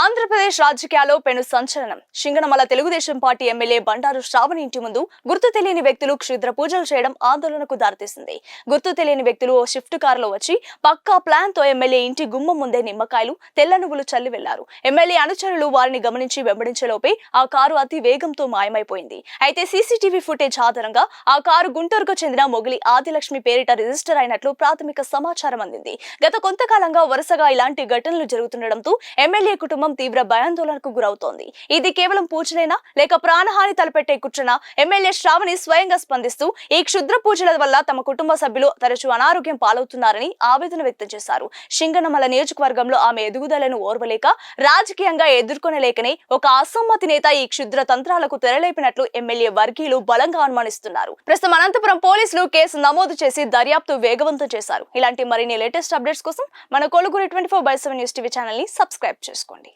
ఆంధ్రప్రదేశ్ రాజకీయాల్లో పెను సంచలనం. సింగనమల తెలుగుదేశం పార్టీ ఎమ్మెల్యే బండారు శ్రావణి ఇంటి ముందు గుర్తు తెలియని వ్యక్తులు క్షుద్ర పూజలు చేయడం ఆందోళనకు దారితీసింది. గుర్తు తెలియని వ్యక్తులు ఓ షిఫ్ట్ కారులో వచ్చి పక్కా ప్లాన్ తో ఎమ్మెల్యే ఇంటి గుమ్మం ముందే నిమ్మకాయలు, తెల్ల నువ్వులు చల్లి వెళ్లారు. ఎమ్మెల్యే అనుచరులు వారిని గమనించి వెంబడించేలోపే ఆ కారు అతి వేగంతో మాయమైపోయింది. అయితే సీసీటీవీ ఫుటేజ్ ఆధారంగా ఆ కారు గుంటూరుకు చెందిన మొగిలి ఆదిలక్ష్మి పేరిట రిజిస్టర్ అయినట్లు ప్రాథమిక సమాచారం అందింది. గత కొంతకాలంగా వరుసగా ఇలాంటి ఘటనలు జరుగుతుండటంతో ఎమ్మెల్యే కుటుంబం తీవ్ర భయాందోళనకు గురవుతోంది. ఇది కేవలం పూజలేనా లేక ప్రాణహాని తలపెట్టే కుట్రనా? ఎమ్మెల్యే శ్రావణి స్వయంగా స్పందిస్తూ ఈ క్షుద్ర పూజల వల్ల తమ కుటుంబ సభ్యులు తరచూ అనారోగ్యం పాలవుతున్నారని ఆవేదన వ్యక్తం చేశారు. సింగనమల నియోజకవర్గంలో ఆమె ఎదుగుదలను ఓర్వలేక రాజకీయంగా ఎదుర్కొనలేకనే ఒక అసమ్మతి నేత ఈ క్షుద్ర తంత్రాలకు తెరలేపినట్లు ఎమ్మెల్యే వర్గీయులు బలంగా అనుమానిస్తున్నారు. ప్రస్తుతం అనంతపురం పోలీసులు కేసు నమోదు చేసి దర్యాప్తు వేగవంతం చేశారు. ఇలాంటి మరిన్ని లేటెస్ట్ అప్డేట్స్ కోసం మన కొలుగురు 24/7 న్యూస్ టీవీ ఛానల్ ని సబ్స్క్రైబ్ చేసుకోండి.